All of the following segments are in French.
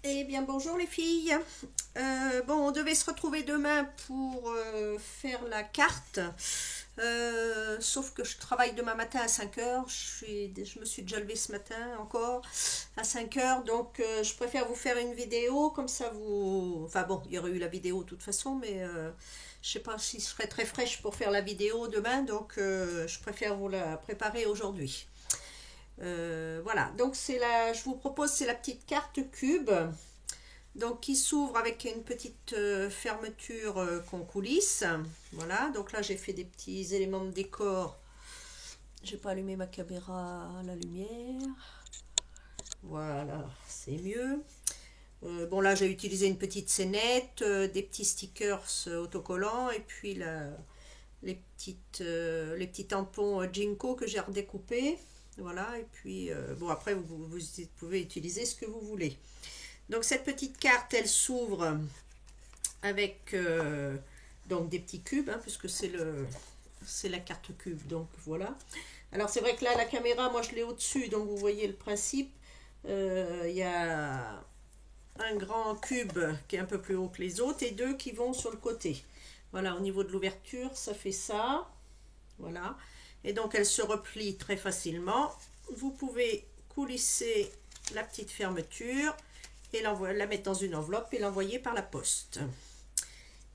Eh bien bonjour les filles. Bon, on devait se retrouver demain pour faire la carte. Sauf que je travaille demain matin à 5 heures. Je me suis déjà levée ce matin encore à 5 heures. Donc je préfère vous faire une vidéo. Comme ça vous... Enfin bon, il y aurait eu la vidéo de toute façon. Mais je sais pas si je serai très fraîche pour faire la vidéo demain. Donc je préfère vous la préparer aujourd'hui. Voilà, donc je vous propose, c'est la petite carte cube, donc qui s'ouvre avec une petite fermeture qu'on coulisse. Voilà, donc là j'ai fait des petits éléments de décor. J'ai pas allumé ma caméra à la lumière. Voilà, c'est mieux. Bon là j'ai utilisé une petite scénette, des petits stickers autocollants et puis les petits tampons Jinko que j'ai redécoupés. Voilà, et puis bon après vous pouvez utiliser ce que vous voulez. Donc cette petite carte elle s'ouvre avec donc des petits cubes, hein, puisque c'est la carte cube, donc voilà. Alors c'est vrai que là la caméra moi je l'ai au-dessus, donc vous voyez le principe. Il y a un grand cube qui est un peu plus haut que les autres et deux qui vont sur le côté. Voilà, au niveau de l'ouverture ça fait ça. Voilà. Et donc elle se replie très facilement. Vous pouvez coulisser la petite fermeture et la mettre dans une enveloppe et l'envoyer par la poste.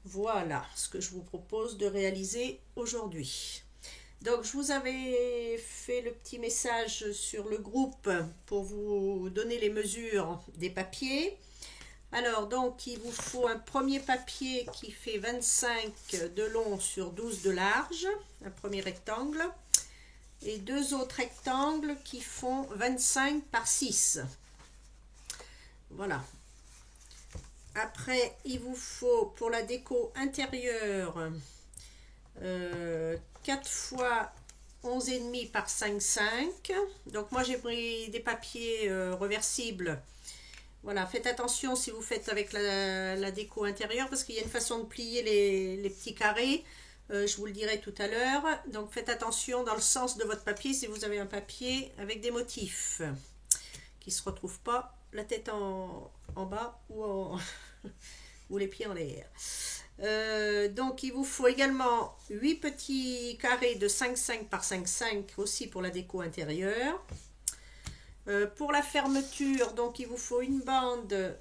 Voilà ce que je vous propose de réaliser aujourd'hui. Donc je vous avais fait le petit message sur le groupe pour vous donner les mesures des papiers. Alors donc il vous faut un premier papier qui fait 25 de long sur 12 de large, un premier rectangle, et deux autres rectangles qui font 25 par 6. Voilà. Après il vous faut pour la déco intérieure 4 fois 11,5 par 5,5. Donc moi j'ai pris des papiers reversibles. Voilà, faites attention si vous faites avec la déco intérieure parce qu'il y a une façon de plier les petits carrés. Je vous le dirai tout à l'heure. Donc faites attention dans le sens de votre papier si vous avez un papier avec des motifs qui ne se retrouvent pas la tête en bas ou les pieds en l'air. Donc il vous faut également 8 petits carrés de 5,5 par 5,5 aussi pour la déco intérieure. Pour la fermeture, donc il vous faut une bande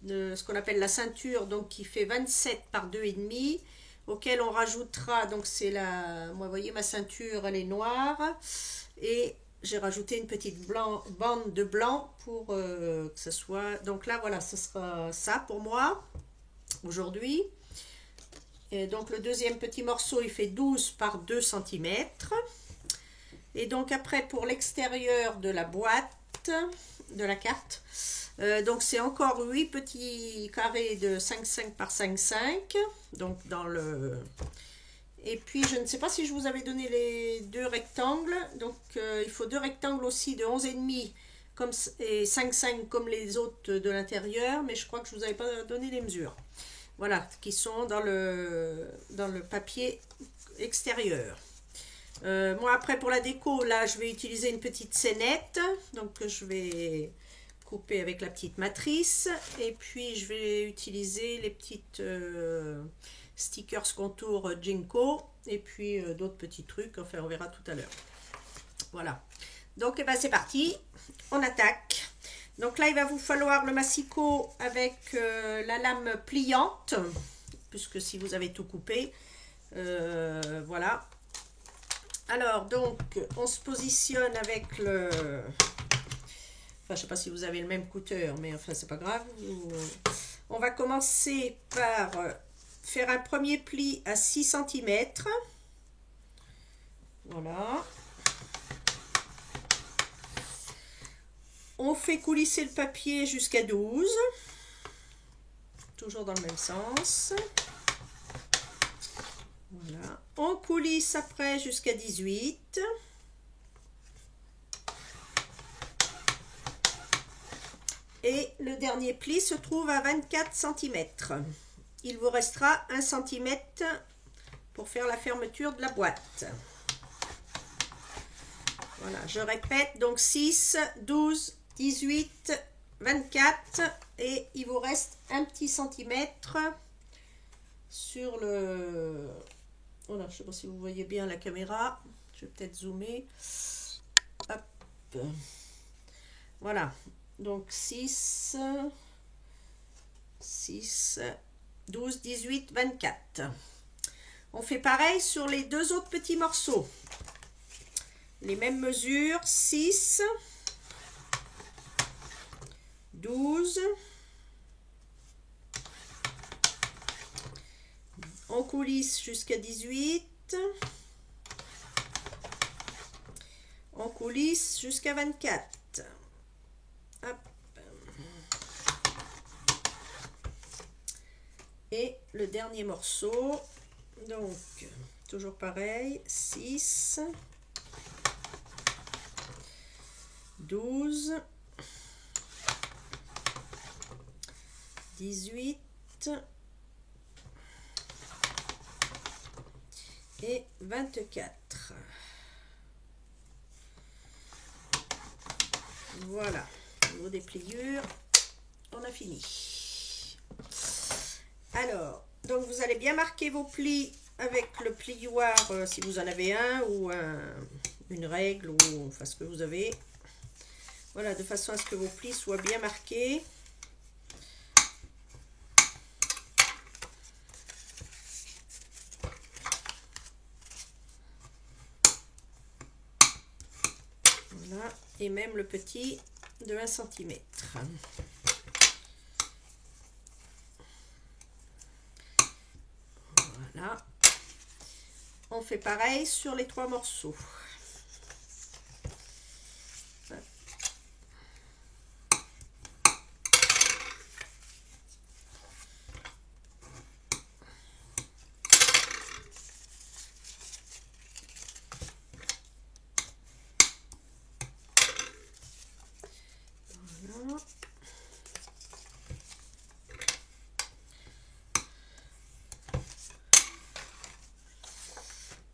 de ce qu'on appelle la ceinture, donc qui fait 27 par 2,5, auquel on rajoutera, donc c'est moi vous voyez ma ceinture elle est noire, et j'ai rajouté une petite bande de blanc pour que ce soit, donc là voilà, ce sera ça pour moi aujourd'hui. Et donc le deuxième petit morceau il fait 12 par 2 cm. Et donc après pour l'extérieur de la boîte, de la carte, donc c'est encore 8 petits carrés de 5,5 par 5,5. Donc dans le... Et puis je ne sais pas si je vous avais donné les deux rectangles. Donc il faut deux rectangles aussi de 11,5 comme, et 5,5 comme les autres de l'intérieur. Mais je crois que je ne vous avais pas donné les mesures. Voilà, qui sont dans le papier extérieur. Moi après pour la déco là je vais utiliser une petite scénette, donc que je vais couper avec la petite matrice, et puis je vais utiliser les petites stickers contour Jinko et puis d'autres petits trucs, enfin on verra tout à l'heure. Voilà, donc eh ben, c'est parti, on attaque. Donc là il va vous falloir le massicot avec la lame pliante, puisque si vous avez tout coupé, voilà. Alors, donc, on se positionne avec le... Enfin, je ne sais pas si vous avez le même couteur, mais enfin, c'est pas grave. On va commencer par faire un premier pli à 6 cm. Voilà. On fait coulisser le papier jusqu'à 12. Toujours dans le même sens. Voilà. On coulisse après jusqu'à 18. Et le dernier pli se trouve à 24 cm. Il vous restera 1 cm pour faire la fermeture de la boîte. Voilà, je répète, donc 6, 12, 18, 24 et il vous reste un petit centimètre sur le... Voilà, je ne sais pas si vous voyez bien la caméra. Je vais peut-être zoomer. Hop. Voilà. Donc 6, 12, 18, 24. On fait pareil sur les deux autres petits morceaux. Les mêmes mesures. 6, 12. On coulisse jusqu'à 18. On coulisse jusqu'à 24. Hop. Et le dernier morceau. Donc, toujours pareil. 6. 12. 18. Et 24. Voilà, au niveau des pliures, on a fini. Alors, donc vous allez bien marquer vos plis avec le plioir, si vous en avez un, ou une règle, ou enfin ce que vous avez. Voilà, de façon à ce que vos plis soient bien marqués. Voilà, et même le petit de 1 cm. Voilà. On fait pareil sur les 3 morceaux. Voilà.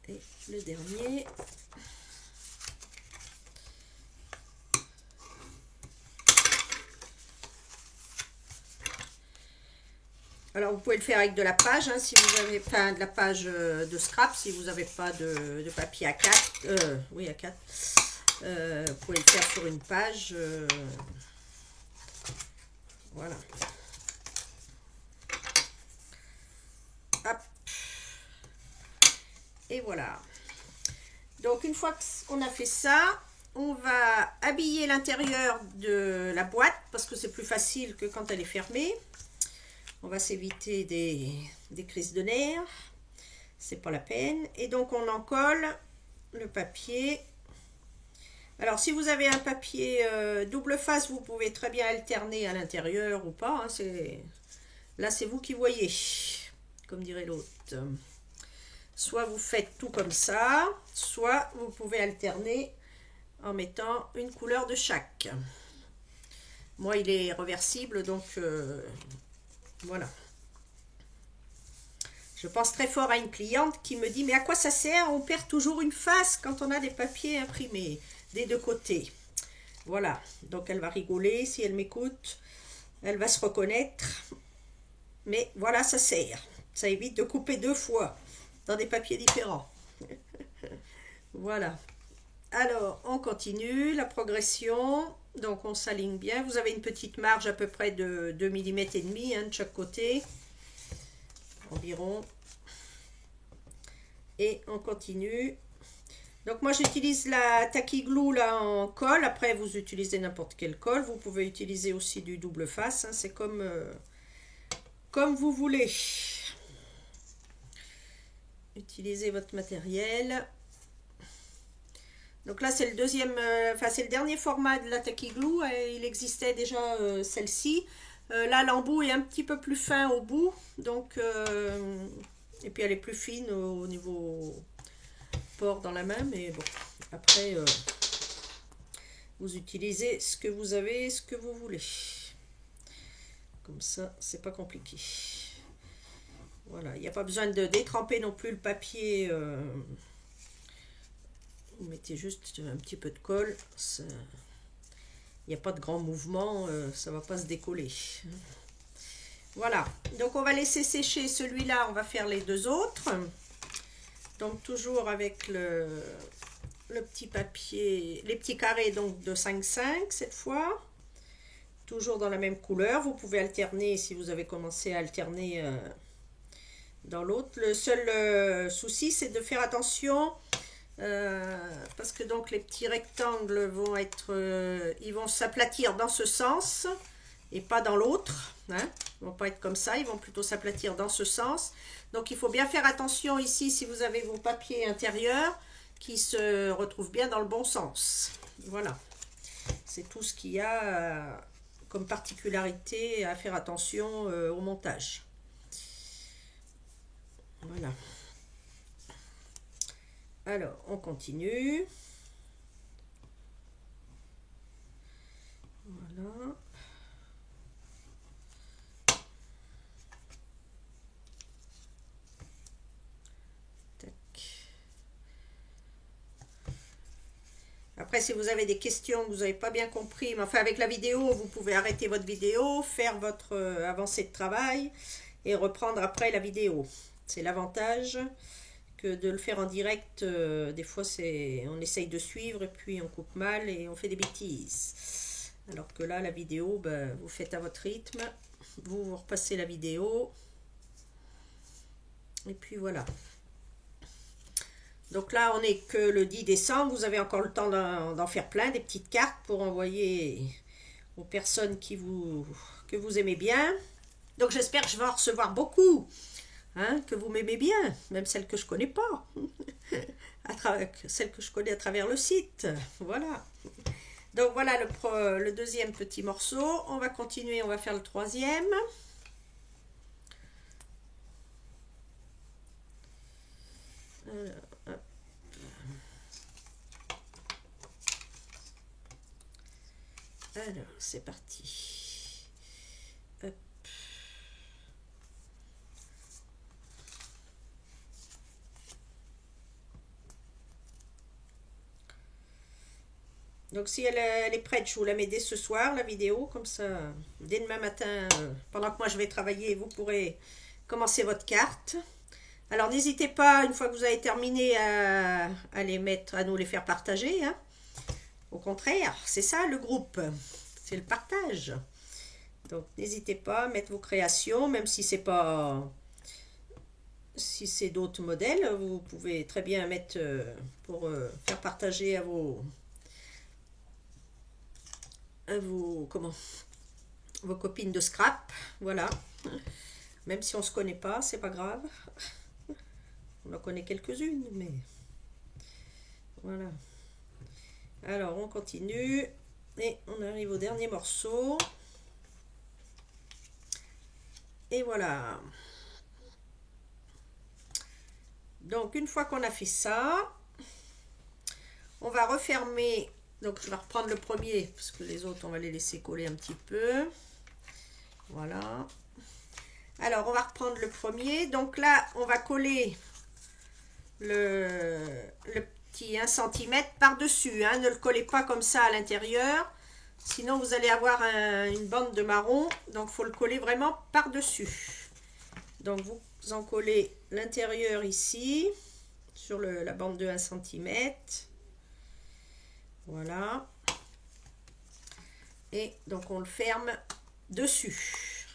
Et le dernier. Alors vous pouvez le faire avec de la page, hein, si vous avez pas de la page de scrap, si vous n'avez pas de papier A4, oui A4, vous pouvez le faire sur une page, voilà. Hop. Et voilà. Donc une fois qu'on a fait ça, on va habiller l'intérieur de la boîte parce que c'est plus facile que quand elle est fermée. On va s'éviter des crises de nerfs, c'est pas la peine. Et donc on en colle le papier. Alors si vous avez un papier double face, vous pouvez très bien alterner à l'intérieur ou pas, hein, là c'est vous qui voyez, comme dirait l'autre. Soit vous faites tout comme ça, soit vous pouvez alterner en mettant une couleur de chaque. Moi il est réversible, donc voilà. Je pense très fort à une cliente qui me dit « Mais à quoi ça sert? On perd toujours une face quand on a des papiers imprimés, des deux côtés. » Voilà, donc elle va rigoler si elle m'écoute. Elle va se reconnaître. Mais voilà, ça sert. Ça évite de couper 2 fois dans des papiers différents. Voilà. Alors, on continue la progression. Donc, on s'aligne bien. Vous avez une petite marge à peu près de 2 mm et demi, hein, de chaque côté. Environ. Et on continue. Donc, moi, j'utilise la Tacky Glue là en colle. Après, vous utilisez n'importe quelle colle. Vous pouvez utiliser aussi du double face. Hein. C'est comme vous voulez. Utilisez votre matériel. Donc là, c'est le deuxième, c'est le dernier format de la Tacky Glue. Il existait déjà celle-ci. Là, l'embout est un petit peu plus fin au bout. Donc, et puis elle est plus fine au niveau port dans la main. Mais bon, après, vous utilisez ce que vous avez, ce que vous voulez. Comme ça, c'est pas compliqué. Voilà, il n'y a pas besoin de détremper non plus le papier. Vous mettez juste un petit peu de colle. Ça... il n'y a pas de grand mouvement, ça ne va pas se décoller. Voilà, donc on va laisser sécher celui-là, on va faire les deux autres. Donc toujours avec le petit papier, les petits carrés donc de 5,5 cette fois. Toujours dans la même couleur, vous pouvez alterner si vous avez commencé à alterner dans l'autre. Le seul souci c'est de faire attention parce que donc les petits rectangles vont être, ils vont s'aplatir dans ce sens et pas dans l'autre, hein. Ils vont pas être comme ça, ils vont plutôt s'aplatir dans ce sens. Donc il faut bien faire attention ici si vous avez vos papiers intérieurs qui se retrouvent bien dans le bon sens. Voilà, c'est tout ce qu'il y a comme particularité à faire attention au montage. Voilà. Alors, on continue. Voilà. Tac. Après, si vous avez des questions que vous n'avez pas bien compris, mais enfin avec la vidéo, vous pouvez arrêter votre vidéo, faire votre avancée de travail et reprendre après la vidéo. C'est l'avantage que de le faire en direct. Des fois, on essaye de suivre et puis on coupe mal et on fait des bêtises. Alors que là, la vidéo, ben, vous faites à votre rythme, vous repassez la vidéo et puis voilà. Donc là, on n'est que le 10 décembre. Vous avez encore le temps d'en faire plein, des petites cartes pour envoyer aux personnes que vous aimez bien. Donc j'espère que je vais en recevoir beaucoup, hein, que vous m'aimez bien, même celles que je ne connais pas, celles que je connais à travers le site. Voilà. Donc voilà le deuxième petit morceau. On va continuer, on va faire le troisième. Alors, c'est parti. Hop. Donc, si elle est prête, je vous la mets dès ce soir, la vidéo. Comme ça, dès demain matin, pendant que moi je vais travailler, vous pourrez commencer votre carte. Alors, n'hésitez pas, une fois que vous avez terminé, à les mettre, à nous les faire partager, hein. Au contraire, c'est ça le groupe, c'est le partage. Donc n'hésitez pas à mettre vos créations, même si c'est pas, si c'est d'autres modèles, vous pouvez très bien mettre pour faire partager à vos vos copines de scrap, voilà. Même si on se connaît pas, c'est pas grave. On en connaît quelques-unes, mais voilà. Alors, on continue et on arrive au dernier morceau. Et voilà. Donc, une fois qu'on a fait ça, on va refermer. Donc, je vais reprendre le premier, parce que les autres, on va les laisser coller un petit peu. Voilà. Alors, on va reprendre le premier. Donc là, on va coller le petit 1 cm par-dessus, hein. Ne le collez pas comme ça à l'intérieur, sinon vous allez avoir une bande de marron, donc il faut le coller vraiment par-dessus. Donc vous en collez l'intérieur ici, sur la bande de 1 cm. Voilà. Et donc on le ferme dessus.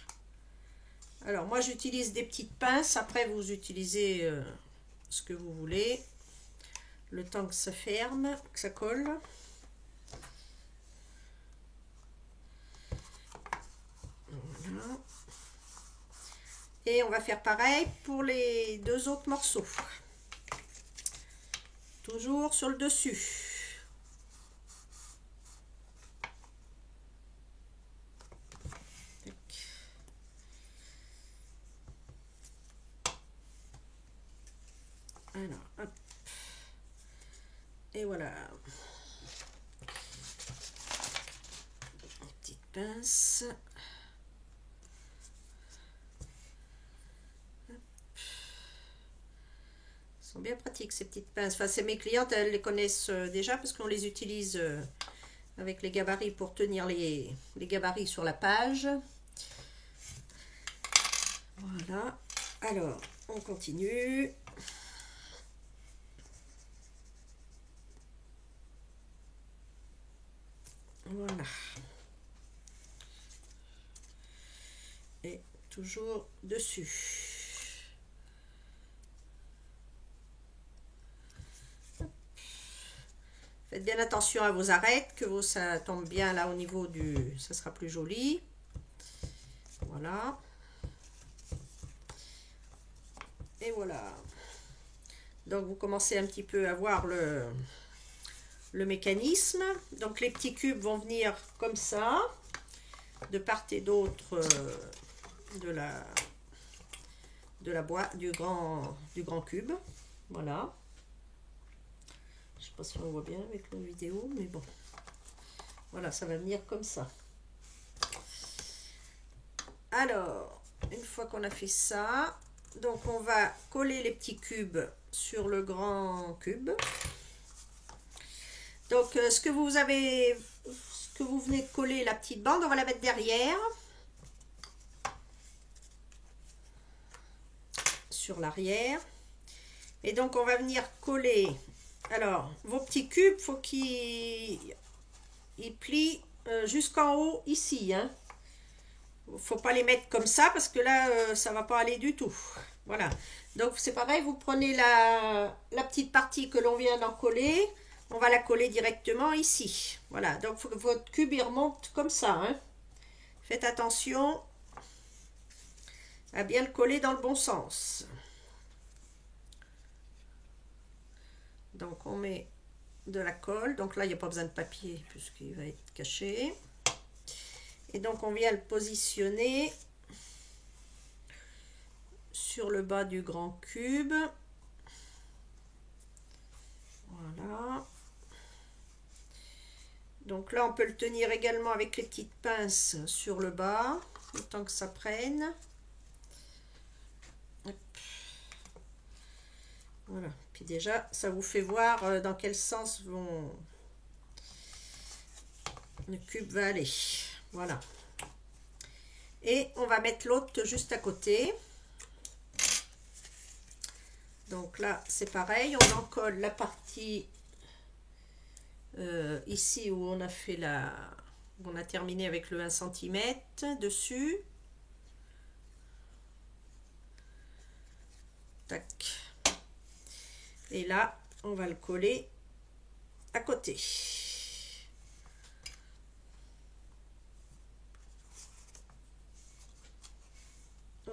Alors moi j'utilise des petites pinces, après vous utilisez ce que vous voulez. Le temps que ça ferme, que ça colle. Voilà. Et on va faire pareil pour les deux autres morceaux. Toujours sur le dessus. Alors, hop. Et voilà. Petite pince. Sont bien pratiques ces petites pinces. Enfin, c'est mes clientes, elles les connaissent déjà parce qu'on les utilise avec les gabarits pour tenir les gabarits sur la page. Voilà. Alors, on continue. Voilà. Et toujours dessus. Faites bien attention à vos arêtes, que ça tombe bien là au niveau du... Ça sera plus joli. Voilà. Et voilà. Donc vous commencez un petit peu à voir le mécanisme. Donc les petits cubes vont venir comme ça, de part et d'autre de la boîte, du grand cube. Voilà. Je sais pas si on voit bien avec la vidéo, mais bon. Voilà, ça va venir comme ça. Alors, une fois qu'on a fait ça, donc on va coller les petits cubes sur le grand cube. Donc ce que vous venez de coller, la petite bande, on va la mettre derrière, sur l'arrière. Et donc on va venir coller. Alors vos petits cubes, faut qu'ils plient jusqu'en haut ici, hein. Faut pas les mettre comme ça parce que là ça va pas aller du tout. Voilà, donc c'est pareil, vous prenez la petite partie que l'on vient d'en coller, on va la coller directement ici. Voilà, donc faut que votre cube il remonte comme ça, hein. Faites attention à bien le coller dans le bon sens. Donc on met de la colle, donc là il n'y a pas besoin de papier puisqu'il va être caché. Et donc on vient le positionner sur le bas du grand cube. Voilà. Donc là on peut le tenir également avec les petites pinces sur le bas, le temps que ça prenne. Hop. Voilà. Puis déjà ça vous fait voir dans quel sens le cube va aller. Voilà. Et on va mettre l'autre juste à côté. Donc là, c'est pareil. On en colle la partie ici où on a fait on a terminé avec le 1 cm dessus. Tac. Et là, on va le coller à côté.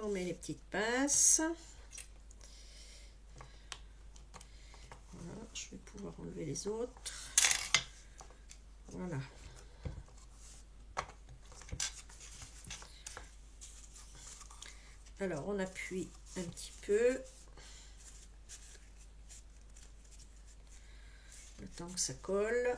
On met les petites pinces. Voilà, je vais pouvoir enlever les autres. Voilà. Alors, on appuie un petit peu. Le temps que ça colle.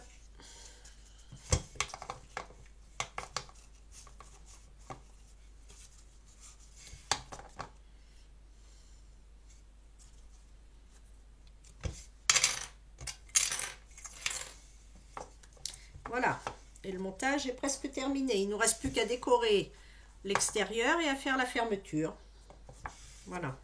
Voilà, et le montage est presque terminé. Il ne nous reste plus qu'à décorer l'extérieur et à faire la fermeture. Voilà.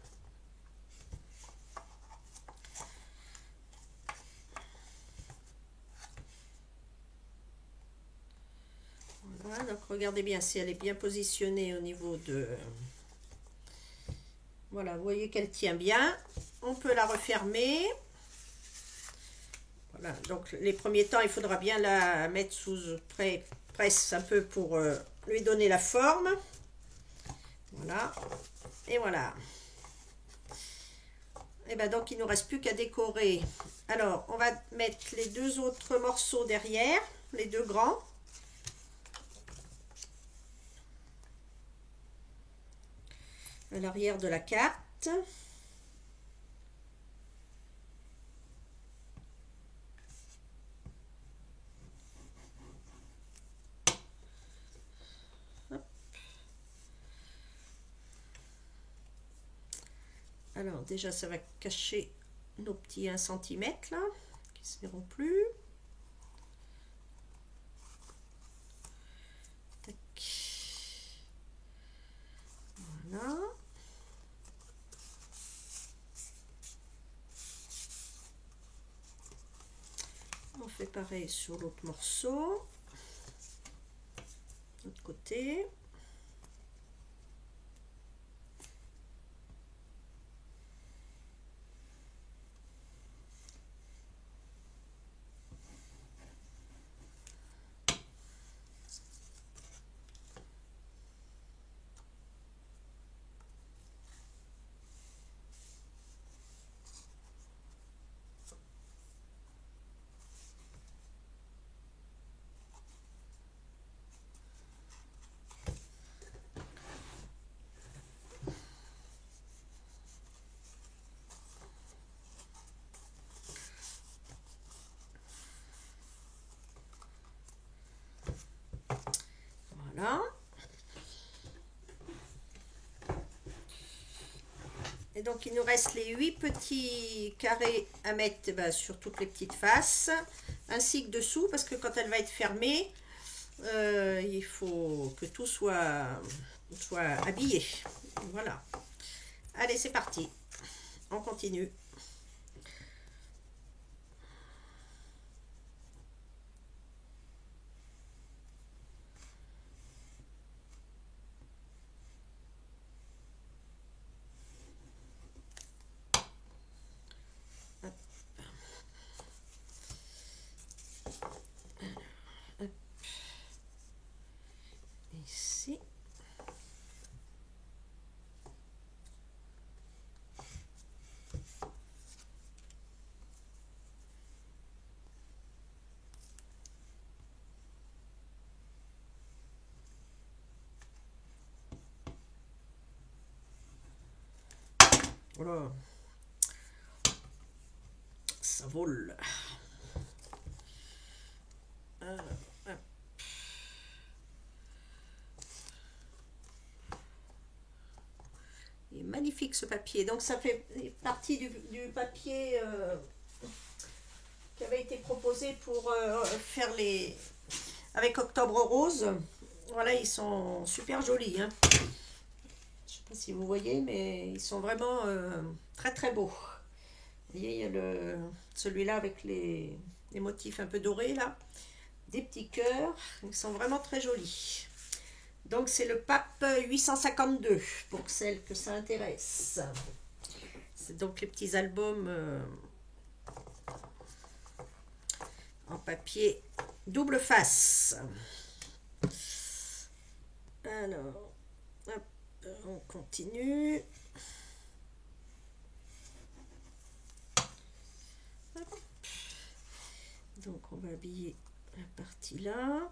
Voilà, donc regardez bien si elle est bien positionnée au niveau de... Voilà, vous voyez qu'elle tient bien. On peut la refermer. Voilà, donc les premiers temps, il faudra bien la mettre sous presse un peu pour lui donner la forme. Voilà, et voilà. Et bien donc, il ne nous reste plus qu'à décorer. Alors, on va mettre les deux autres morceaux derrière, les deux grands. À l'arrière de la carte. Alors déjà ça va cacher nos petits 1 cm là, qui ne se verront plus. fais pareil sur l'autre morceau. De l'autre côté. Voilà. Et donc il nous reste les 8 petits carrés à mettre sur toutes les petites faces, ainsi que dessous, parce que quand elle va être fermée, il faut que tout soit habillé. Voilà. Allez, c'est parti. On continue. Ici. Voilà. Ça vole. Alors, hop. Il est magnifique ce papier. Donc ça fait partie du papier qui avait été proposé pour faire les... avec Octobre Rose. Voilà, ils sont super jolis. Hein. Je sais pas si vous voyez, mais ils sont vraiment très très beaux. Vous voyez, il y a celui-là avec les motifs un peu dorés là. Des petits cœurs. Ils sont vraiment très jolis. Donc c'est le pape 852 pour celles que ça intéresse. C'est donc les petits albums en papier double face. Alors, hop, on continue. Hop. Donc on va habiller la partie là.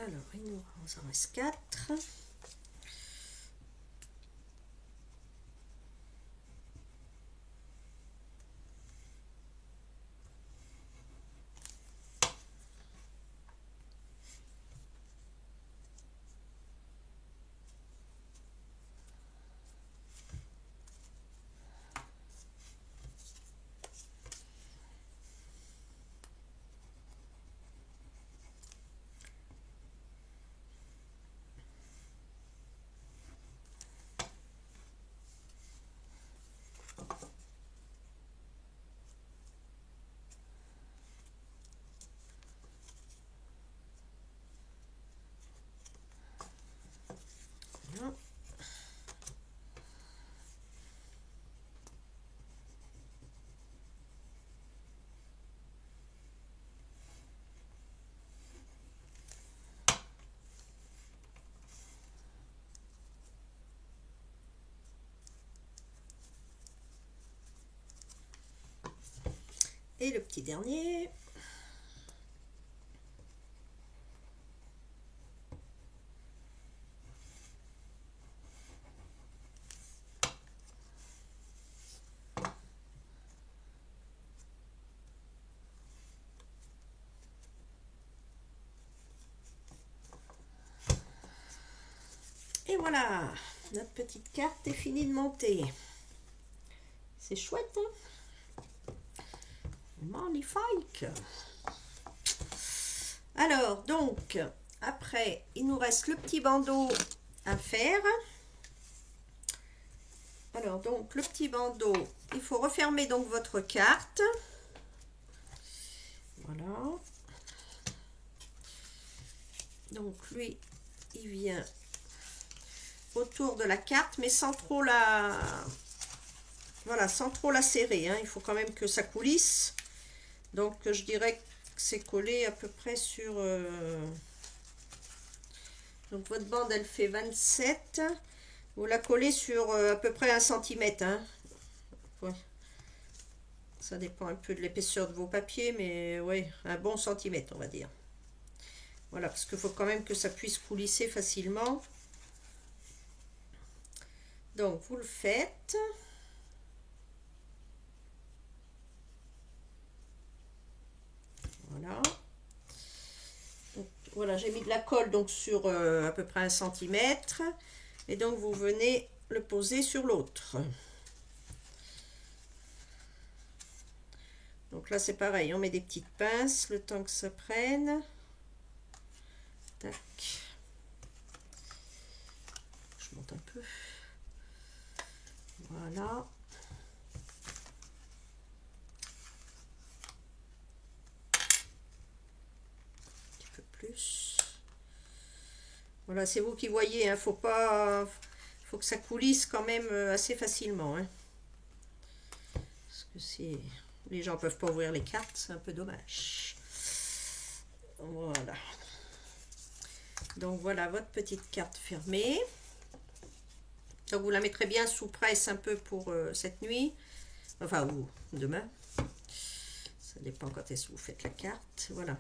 Alors, il nous en reste 4. Et le petit dernier. voilà, notre petite carte est finie de monter. C'est chouette, hein? Magnifique. Alors, donc, après, il nous reste le petit bandeau à faire. Alors, donc, le petit bandeau, il faut refermer donc votre carte. Voilà. Donc, lui, il vient autour de la carte, mais sans trop la... Voilà, sans trop la serrer, hein. Il faut quand même que ça coulisse. Donc, je dirais que c'est collé à peu près sur... Donc, votre bande, elle fait 27. Vous la collez sur à peu près 1 centimètre, hein. Ouais. Ça dépend un peu de l'épaisseur de vos papiers, mais oui, un bon centimètre, on va dire. Voilà, parce qu'il faut quand même que ça puisse coulisser facilement. Donc, vous le faites. Voilà. Donc, voilà, j'ai mis de la colle donc sur à peu près 1 centimètre. Et donc, vous venez le poser sur l'autre. Donc là, c'est pareil, on met des petites pinces le temps que ça prenne. Tac. Je monte un peu. Voilà. Un petit peu plus. Voilà, c'est vous qui voyez, hein, faut que ça coulisse quand même assez facilement, hein. Parce que si les gens peuvent pas ouvrir les cartes, c'est un peu dommage. Voilà. Donc voilà votre petite carte fermée. Donc vous la mettrez bien sous presse un peu pour cette nuit. Enfin, ou demain. Ça dépend quand est-ce que vous faites la carte. Voilà.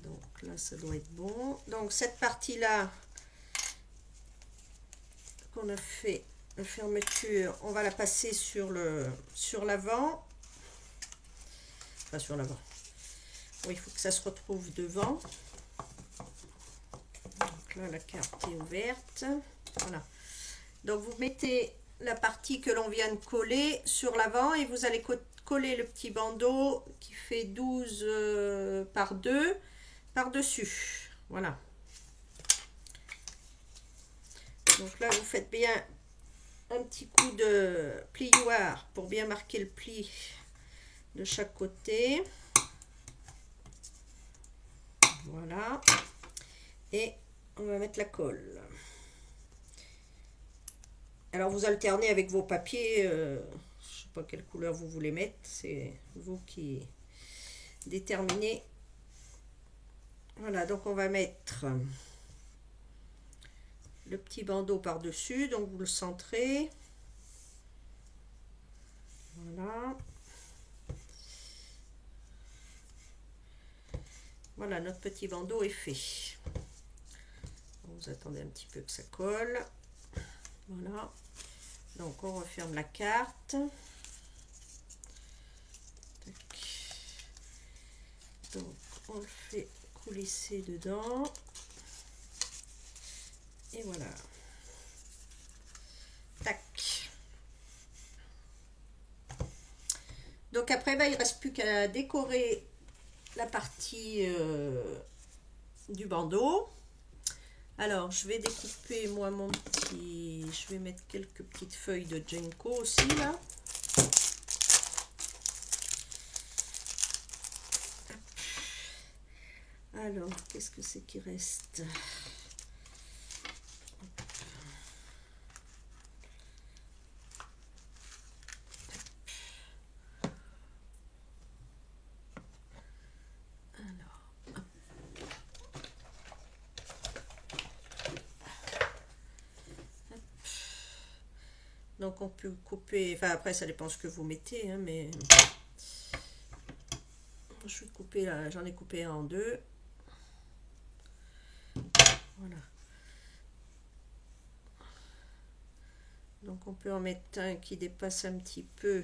Donc là, ça doit être bon. Donc cette partie-là qu'on a fait, la fermeture, on va la passer sur l'avant. Enfin, sur l'avant. Oui, il faut que ça se retrouve devant. Donc là, la carte est ouverte. Voilà. Donc vous mettez la partie que l'on vient de coller sur l'avant et vous allez coller le petit bandeau qui fait 12 par 2 par-dessus. Voilà. Donc là, vous faites bien un petit coup de plioir pour bien marquer le pli de chaque côté. Voilà. Et on va mettre la colle. Alors vous alternez avec vos papiers, je ne sais pas quelle couleur vous voulez mettre, c'est vous qui déterminez. Voilà, donc on va mettre le petit bandeau par-dessus, donc vous le centrez. Voilà. Voilà, notre petit bandeau est fait. Vous attendez un petit peu que ça colle. Voilà. Donc on referme la carte. Tac. Donc on le fait coulisser dedans. Et voilà. Tac. Donc après, bah, il ne reste plus qu'à décorer la partie du bandeau. Alors, je vais découper, moi, mon petit... Je vais mettre quelques petites feuilles de Jenko aussi, là. Alors, qu'est-ce que c'est qui reste? Donc on peut couper, enfin après ça dépend ce que vous mettez, hein, mais je vais couper là, j'en ai coupé un en deux. Voilà. Donc on peut en mettre un qui dépasse un petit peu,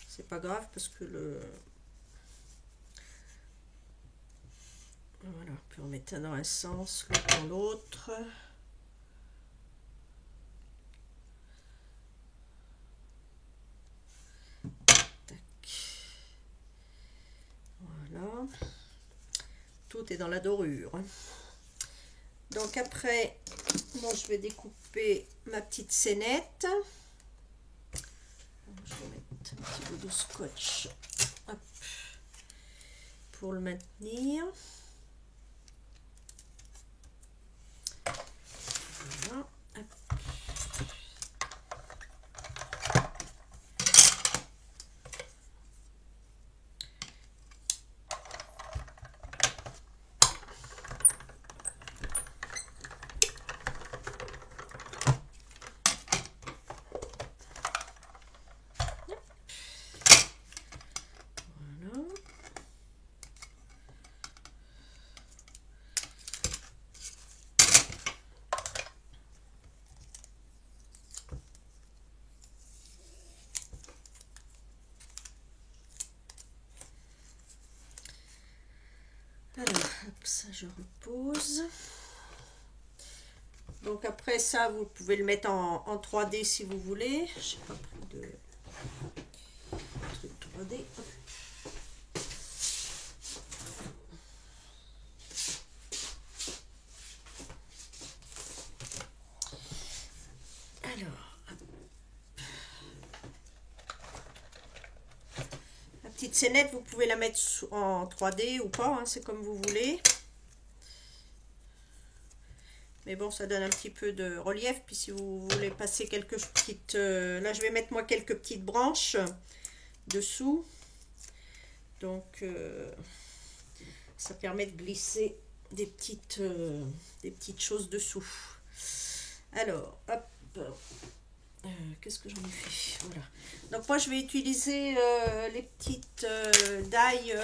c'est pas grave parce que voilà, on peut en mettre un dans un sens, l'autre dans l'autre. est dans la dorure. Donc après, bon, je vais découper ma petite scénette. Je vais mettre un petit bout de scotch, hop, pour le maintenir. Voilà. Hop. Alors, hop, ça je repose. Donc après ça, vous pouvez le mettre en 3D si vous voulez. Je n'ai pas pris de truc 3D. Alors, la petite scénette, vous pouvez la mettre en 3D ou pas, hein, c'est comme vous voulez. Mais bon, ça donne un petit peu de relief. Puis si vous voulez passer quelques petites... là, je vais mettre moi quelques petites branches dessous. Donc, ça permet de glisser des petites choses dessous. Alors, hop. Qu'est-ce que j'en ai fait? Voilà. Donc moi, je vais utiliser les petites dailles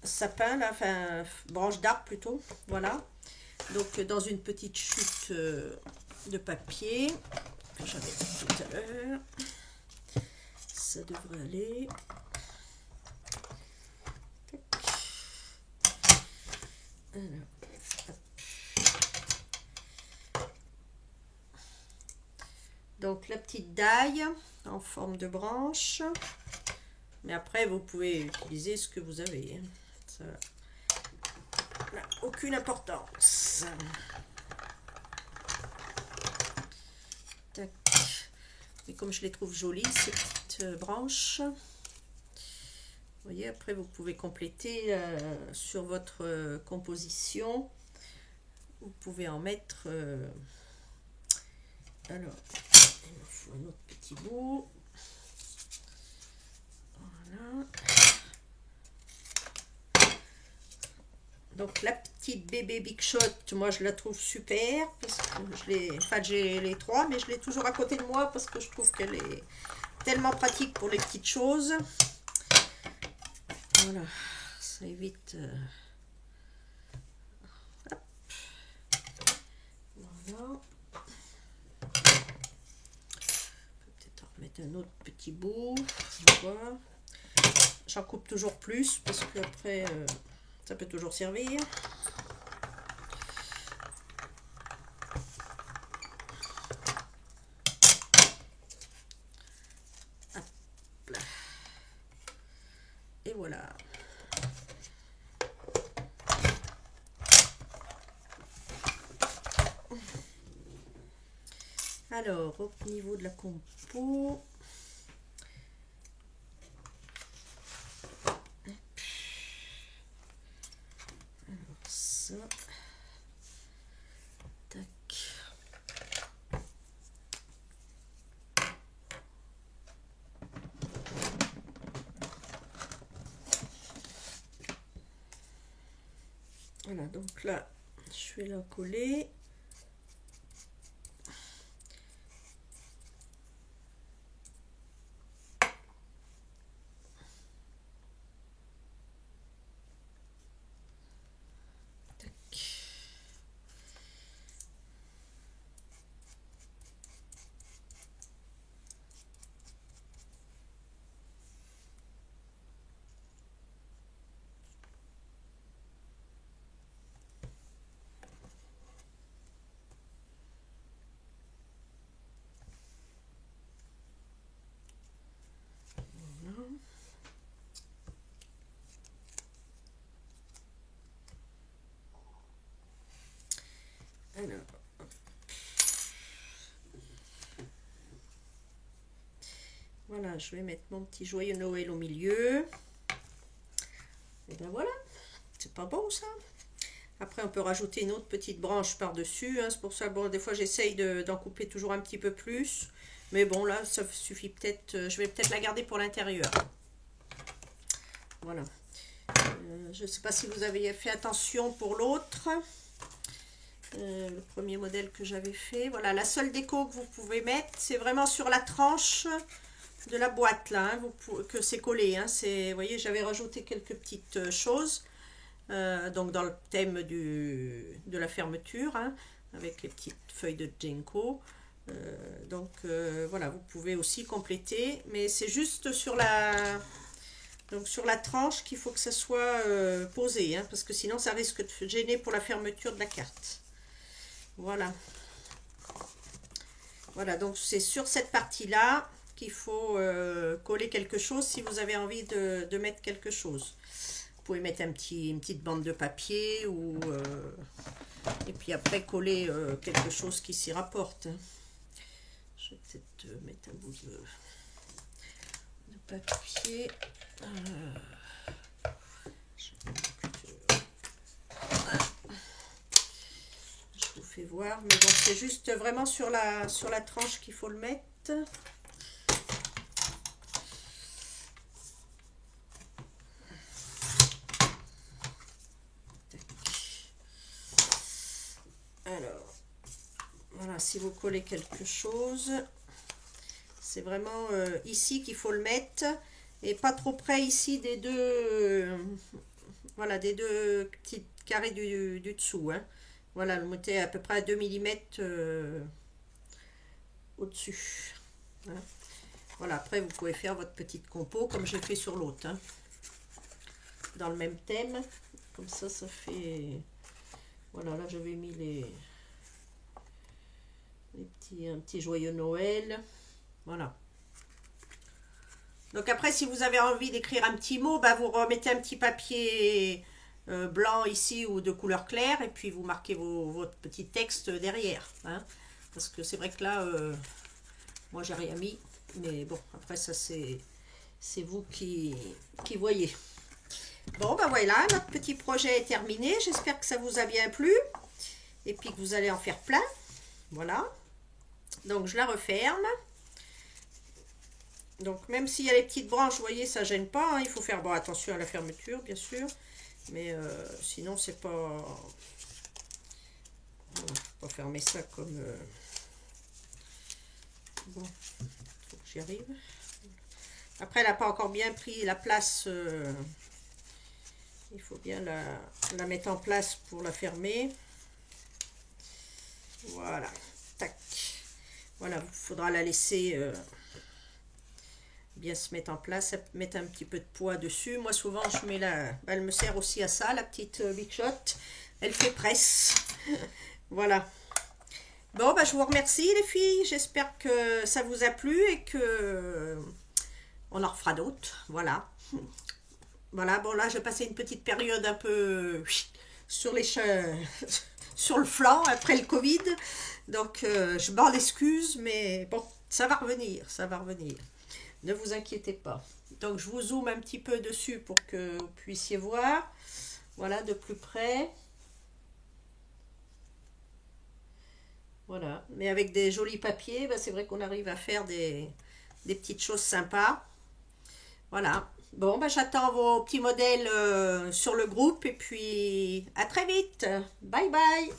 sapin, là, enfin, branches d'arbre plutôt. Voilà. Donc dans une petite chute de papier que j'avais tout à l'heure, ça devrait aller. Alors, donc la petite daille en forme de branche, mais après vous pouvez utiliser ce que vous avez. Ça n'a aucune importance. Tac. Et comme je les trouve jolies, ces petites branches, vous voyez, après vous pouvez compléter sur votre composition. Vous pouvez en mettre... alors, il me faut un autre petit bout. Voilà. Donc la petite bébé Big Shot, moi je la trouve super parce que j'ai les trois, mais je l'ai toujours à côté de moi parce que je trouve qu'elle est tellement pratique pour les petites choses. Voilà, ça évite. Hop. Voilà. Peut-être en remettre un autre petit bout. Voilà. J'en coupe toujours plus parce que après ça peut toujours servir. Hop là. Et voilà. Alors, au niveau de la compo, alors ça, tac. Voilà, donc là, je vais la coller. Voilà, je vais mettre mon petit joyeux Noël au milieu. Et ben voilà, c'est pas beau ça. Après, on peut rajouter une autre petite branche par-dessus. Hein. C'est pour ça, bon, des fois, j'essaye d'en couper toujours un petit peu plus. Mais bon, là, ça suffit peut-être. Je vais peut-être la garder pour l'intérieur. Voilà. Je ne sais pas si vous avez fait attention pour l'autre. Le premier modèle que j'avais fait. Voilà, la seule déco que vous pouvez mettre, c'est vraiment sur la tranche de la boîte, là, hein, que c'est collé. Hein. Vous voyez, j'avais rajouté quelques petites choses. Donc dans le thème de la fermeture, hein, avec les petites feuilles de ginkgo. Voilà, vous pouvez aussi compléter, mais c'est juste sur la tranche qu'il faut que ça soit posé, hein, parce que sinon ça risque de gêner pour la fermeture de la carte. Voilà. Voilà, donc c'est sur cette partie-là qu'il faut coller quelque chose si vous avez envie de mettre quelque chose. Vous pouvez mettre une petite bande de papier et puis après coller quelque chose qui s'y rapporte. Je vais peut-être mettre un bout de papier. Je vous fais voir, mais bon, c'est juste vraiment sur la tranche qu'il faut le mettre. Alors, voilà, si vous collez quelque chose, c'est vraiment ici qu'il faut le mettre et pas trop près ici des deux, voilà, des deux petits carrés du dessous. Hein. Voilà, le mettez à peu près à 2 mm au-dessus. Hein. Voilà, après vous pouvez faire votre petite compo comme j'ai fait sur l'autre. Hein. Dans le même thème, comme ça, ça fait... Voilà, là j'avais mis un petit joyeux Noël. Voilà. Donc après, si vous avez envie d'écrire un petit mot, bah, vous remettez un petit papier blanc ici ou de couleur claire et puis vous marquez votre petit texte derrière. Hein, parce que c'est vrai que là, moi j'ai rien mis. Mais bon, après ça c'est vous qui voyez. Bon, ben voilà, notre petit projet est terminé. J'espère que ça vous a bien plu. Et puis que vous allez en faire plein. Voilà. Donc, je la referme. Donc, même s'il y a les petites branches, vous voyez, ça ne gêne pas. Hein. Il faut faire attention à la fermeture, bien sûr. Mais sinon, c'est pas... Voilà, faut pas fermer ça comme... Bon, il faut que j'y arrive. Après, elle n'a pas encore bien pris la place... Il faut bien la mettre en place pour la fermer. Voilà. Tac. Voilà, il faudra la laisser bien se mettre en place. Mettre un petit peu de poids dessus. Moi, souvent, je mets elle me sert aussi à ça, la petite Big Shot. Elle fait presse. Voilà. Bon, bah, je vous remercie, les filles. J'espère que ça vous a plu et que on en refera d'autres. Voilà. Voilà, bon là, je passais une petite période un peu sur le flanc après le Covid. Donc, je m'en excuse, mais bon, ça va revenir, ça va revenir. Ne vous inquiétez pas. Donc, je vous zoome un petit peu dessus pour que vous puissiez voir. Voilà, de plus près. Voilà, mais avec des jolis papiers, c'est vrai qu'on arrive à faire des petites choses sympas. Voilà. Bon, j'attends vos petits modèles sur le groupe et puis à très vite. Bye bye.